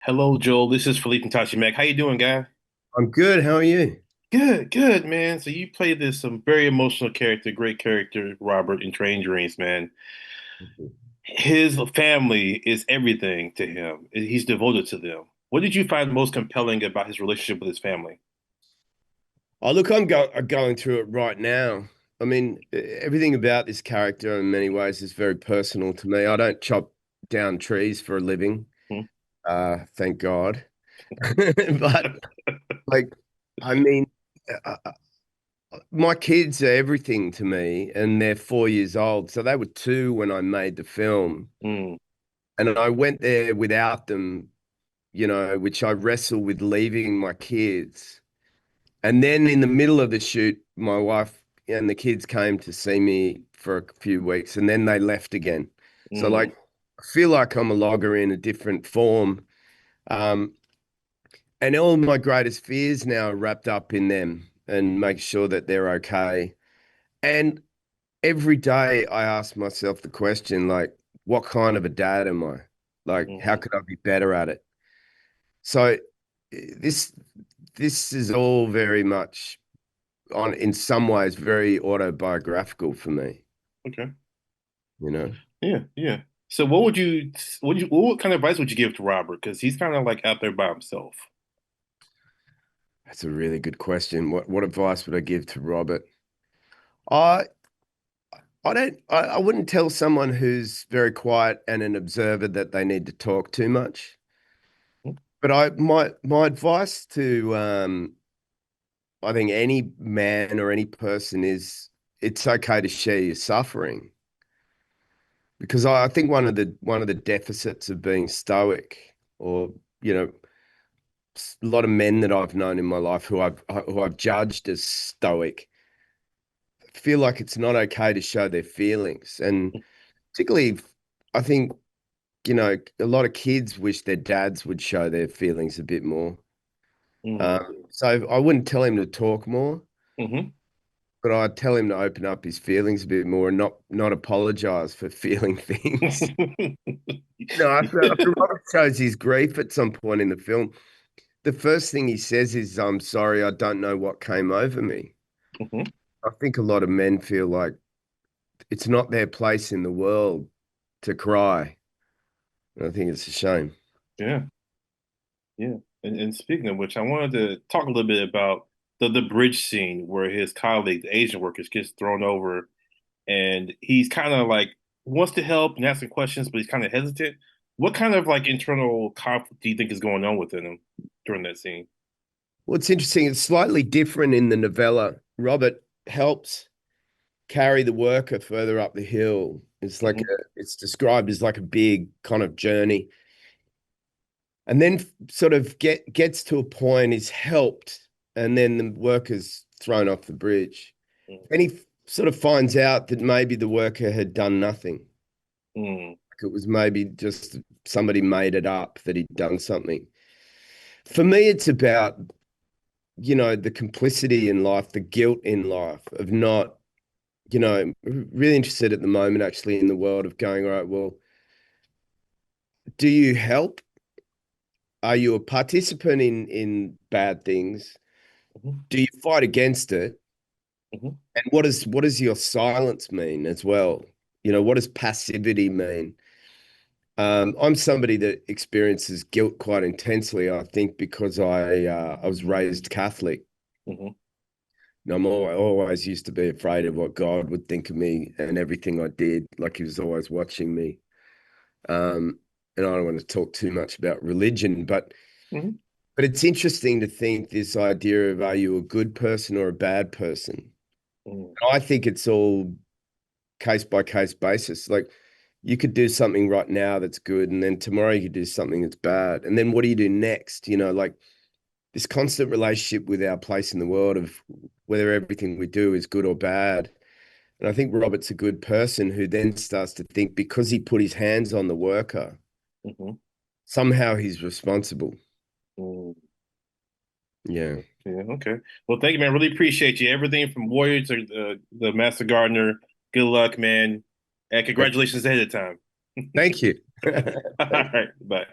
Hello, Joel. This is Philippe and Tashi Mac. How you doing, guy? I'm good. How are you? Good, good, man. So you played this very emotional character, great character, Robert in Train Dreams, man. His family is everything to him. He's devoted to them. What did you find most compelling about his relationship with his family? Oh, look, I'm going through it right now. I mean, everything about this character in many ways is very personal to me. I don't chop down trees for a living, Hmm? thank God. But like, I mean, uh, uh, my kids are everything to me, and they're 4 years old. So they were two when I made the film, Mm, and I went there without them, which I wrestle with leaving my kids. And then in the middle of the shoot, my wife and the kids came to see me for a few weeks and then they left again. So mm, like I feel like I'm a logger in a different form. Um, and all my greatest fears now are wrapped up in them and make sure that they're okay. And every day I ask myself the question, like, what kind of a dad am I? Like, how mhm, could I be better at it? So this this is all very much on in some ways very autobiographical for me, okay. you know. Yeah, yeah. So what kind of advice would you give to Robert? Because he's kind of like out there by himself. That's a really good question. What advice would I give to Robert? I I wouldn't tell someone who's very quiet and an observer that they need to talk too much. But my advice to I think any man or any person is it's okay to share your suffering. Because I think one of the deficits of being stoic or you know a lot of men that I've known in my life who I've judged as stoic feel like it's not okay to show their feelings, and particularly, I think a lot of kids wish their dads would show their feelings a bit more. Mm, So I wouldn't tell him to talk more, hmm. but I'd tell him to open up his feelings a bit more and not apologize for feeling things. After Robert shows his grief at some point in the film, the first thing he says is, "I'm sorry, I don't know what came over me." Hmm. I think a lot of men feel like it's not their place in the world to cry. And I think it's a shame. Yeah. Yeah. And speaking of which, I wanted to talk a little bit about the bridge scene where his colleague, the Asian workers, gets thrown over and he's kind of like wants to help and asking questions, but he's kind of hesitant. What kind of like internal conflict do you think is going on within him during that scene? Well, it's interesting. It's slightly different in the novella. Robert helps carry the worker further up the hill. Hmm. It's described as like a big kind of journey. And then sort of gets to a point, is helped, and then the worker's thrown off the bridge. And he sort of finds out that maybe the worker had done nothing. Mm, Like it was maybe just somebody made it up that he'd done something. For me, it's about, the complicity in life, the guilt in life of not, really interested at the moment actually in the world of going, all right, well, do you help? Are you a participant in bad things? mhm, Do you fight against it? mhm, And what does your silence mean as well? What does passivity mean? I'm somebody that experiences guilt quite intensely, I think, because I was raised Catholic. mhm, Always used to be afraid of what God would think of me and everything I did, like he was always watching me. Um, and I don't want to talk too much about religion, mhm, but it's interesting to think this idea of, are you a good person or a bad person? mhm, I think it's all case by case basis. Like you could do something right now that's good, and then tomorrow you could do something that's bad. And then what do you do next? Like this constant relationship with our place in the world of whether everything we do is good or bad. And I think Robert's a good person who then starts to think, because he put his hands on the worker, mhm, somehow he's responsible. mhm. Yeah. Yeah, okay. Well, thank you, man. Really appreciate you. Everything from Warrior to the Master Gardener. Good luck, man. And congratulations ahead of time. Thank you. All right, bye.